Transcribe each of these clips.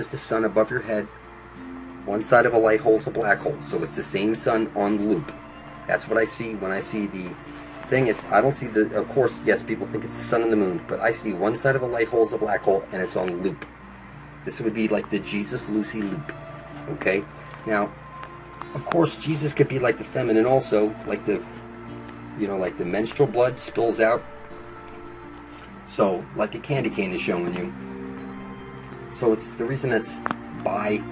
is the sun above your head. One side of a light hole is a black hole, so it's the same sun on loop. That's what I see when I see the thing. Is I don't see the, of course, yes, people think it's the sun and the moon, but I see one side of a light hole is a black hole, and it's on loop. This would be like the Jesus-Lucy loop, okay? Now, of course, Jesus could be like the feminine also, like the, you know, like the menstrual blood spills out. So, like a candy cane is showing you. So it's the reason it's bi,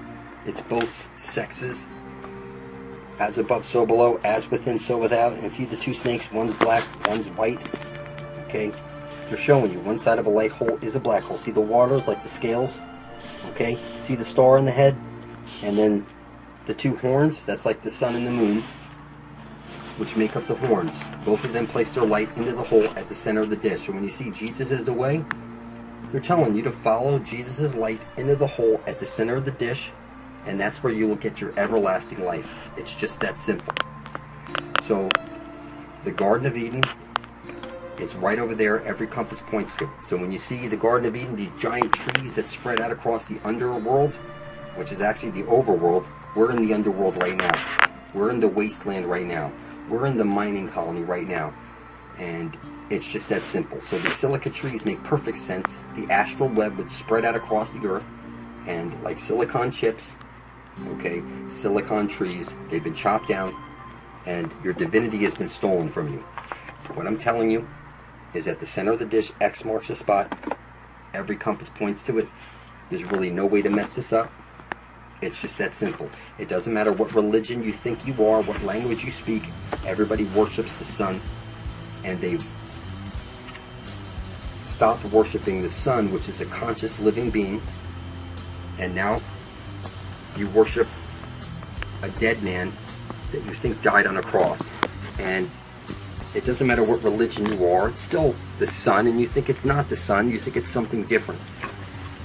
it's both sexes. As above, so below, as within, so without. And see the two snakes, one's black, one's white. Okay? They're showing you one side of a light hole is a black hole. See the waters like the scales? Okay? See the star in the head? And then the two horns, that's like the sun and the moon, which make up the horns. Both of them place their light into the hole at the center of the dish. So when you see Jesus is the way, they're telling you to follow Jesus' light into the hole at the center of the dish, and that's where you will get your everlasting life. It's just that simple. So, the Garden of Eden, it's right over there. Every compass points to it. So when you see the Garden of Eden, these giant trees that spread out across the underworld, which is actually the overworld, we're in the underworld right now. We're in the wasteland right now. We're in the mining colony right now. And it's just that simple. So the silica trees make perfect sense. The astral web would spread out across the earth, and like silicon chips, okay, silicon trees, they've been chopped down, and your divinity has been stolen from you. What I'm telling you is at the center of the dish, X marks the spot. Every compass points to it. There's really no way to mess this up. It's just that simple. It doesn't matter what religion you think you are, what language you speak. Everybody worships the sun, and they've stopped worshiping the sun, which is a conscious living being, and now you worship a dead man that you think died on a cross. And it doesn't matter what religion you are, it's still the sun, and you think it's not the sun, you think it's something different.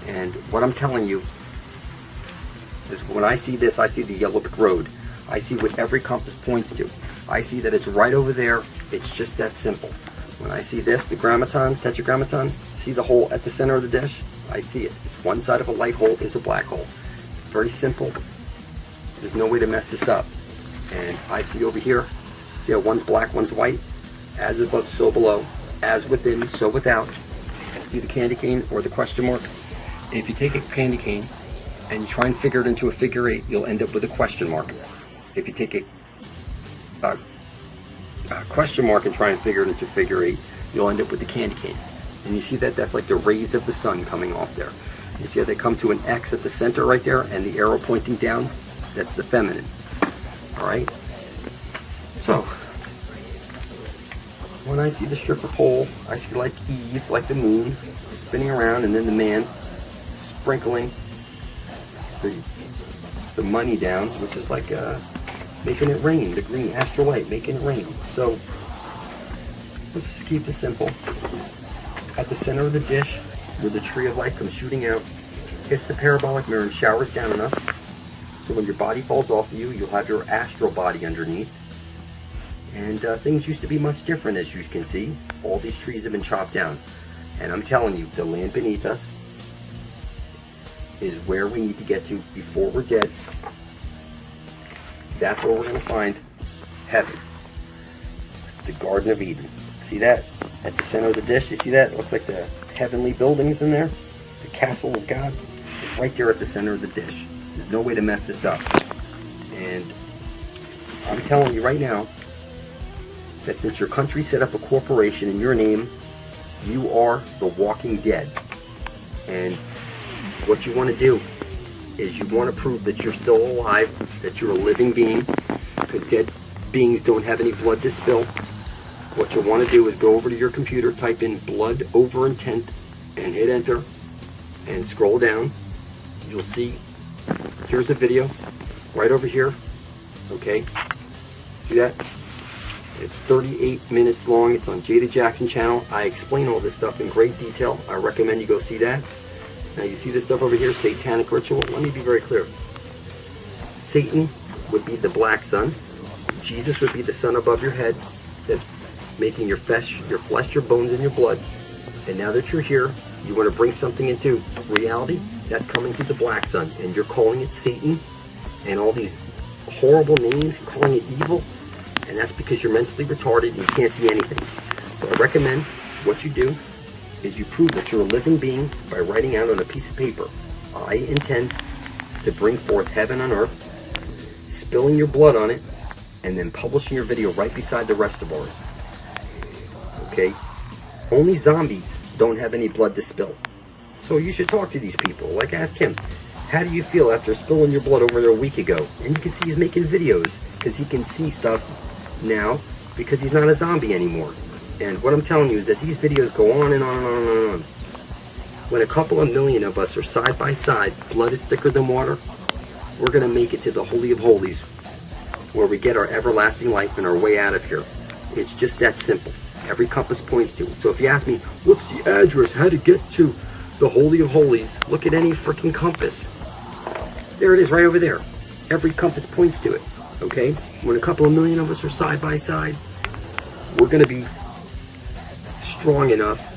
And what I'm telling you is when I see this, I see the yellow brick road. I see what every compass points to. I see that it's right over there. It's just that simple. When I see this, the grammaton, tetragrammaton, see the hole at the center of the dish? I see it. It's one side of a light hole is a black hole. It's very simple. There's no way to mess this up. And I see over here, see how one's black, one's white? As above, so below. As within, so without. See the candy cane or the question mark? If you take a candy cane and you try and figure it into a figure eight, you'll end up with a question mark. If you take a question mark and try and figure it into figure eight, you'll end up with the candy cane. And you see that? That's like the rays of the sun coming off there. You see how they come to an X at the center right there, and the arrow pointing down? That's the feminine. Alright? So, when I see the stripper pole, I see like Eve, like the moon, spinning around, and then the man sprinkling the money down, which is like making it rain, the green astral light, making it rain. So, let's just keep this simple. At the center of the dish, where the tree of life comes shooting out, hits the parabolic mirror and showers down on us. So when your body falls off of you, you'll have your astral body underneath. And things used to be much different, as you can see. All these trees have been chopped down. And I'm telling you, the land beneath us is where we need to get to before we're dead. That's where we're going to find heaven. The Garden of Eden. See that? At the center of the dish, you see that? It looks like the heavenly buildings in there. The castle of God. It's right there at the center of the dish. There's no way to mess this up. And I'm telling you right now that since your country set up a corporation in your name, you are the walking dead. And what you want to do is you want to prove that you're still alive, that you're a living being, because dead beings don't have any blood to spill. What you'll want to do is go over to your computer, type in blood over intent, and hit enter, and scroll down. You'll see, here's a video, right over here, okay? See that? It's 38 minutes long. It's on Jada Jackson channel. I explain all this stuff in great detail. I recommend you go see that. Now you see this stuff over here, satanic ritual. Let me be very clear. Satan would be the black sun. Jesus would be the sun above your head that's making your flesh, your bones, and your blood. And now that you're here, You want to bring something into reality, that's coming through the black sun, and you're calling it Satan and all these horrible names, calling it evil, and that's because you're mentally retarded and you can't see anything. So I recommend what you do is you prove that you're a living being by writing out on a piece of paper, I intend to bring forth heaven on earth, spilling your blood on it, and then publishing your video right beside the rest of ours. Okay? Only zombies don't have any blood to spill. So you should talk to these people. Like, ask him, how do you feel after spilling your blood over there a week ago? And you can see he's making videos because he can see stuff now because he's not a zombie anymore. And what I'm telling you is that these videos go on and on and on and on and on. When a couple of million of us are side by side, blood is thicker than water, we're going to make it to the Holy of Holies, where we get our everlasting life and our way out of here. It's just that simple. Every compass points to it. So if you ask me, what's the address, how to get to the Holy of Holies, look at any freaking compass. There it is, right over there. Every compass points to it. Okay? When a couple of million of us are side by side, we're going to be strong enough.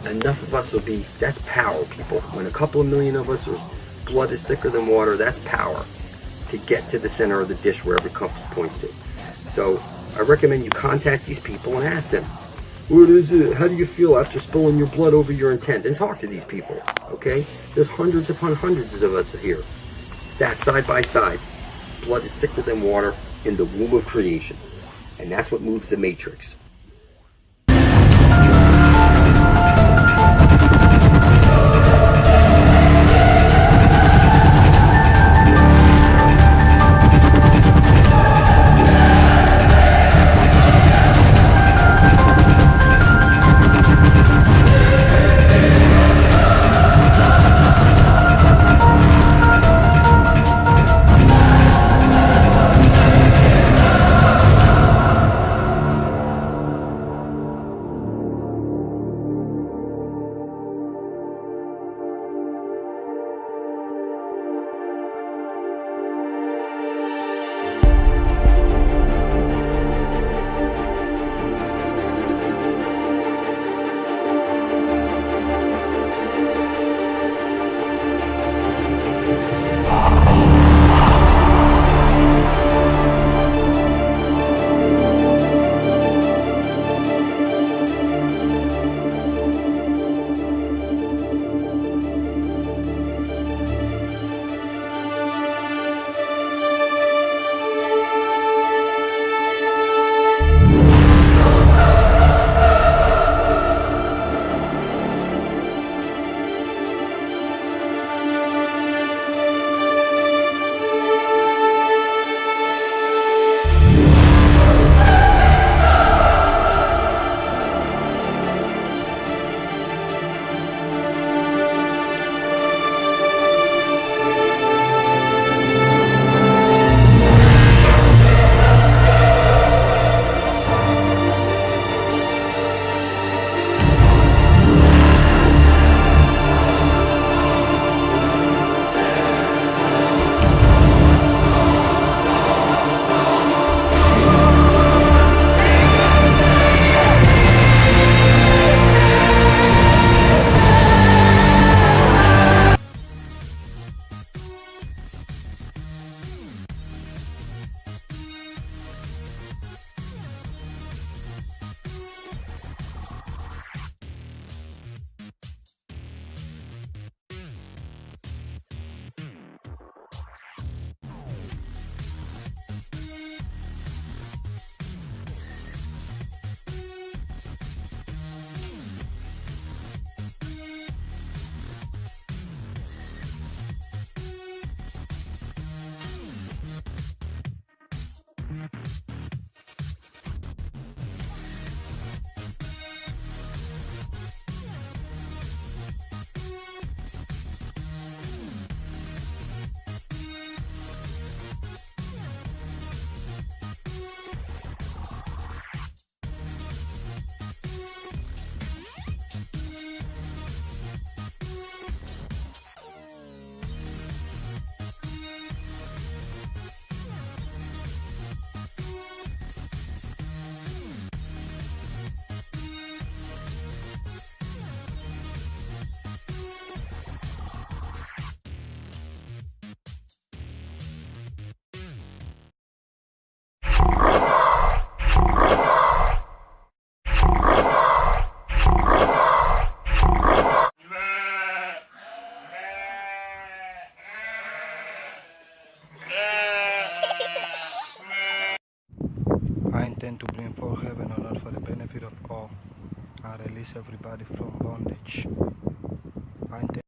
Enough of us will be, that's power, people. When a couple of million of us are, blood is thicker than water, that's power to get to the center of the dish where every compass points to. So I recommend you contact these people and ask them, what is it? How do you feel after spilling your blood over your intent? And talk to these people, okay? There's hundreds upon hundreds of us here, stacked side by side. Blood is thicker than water in the womb of creation. And that's what moves the matrix. intend to bring forth heaven on earth for the benefit of all, and release everybody from bondage. I intend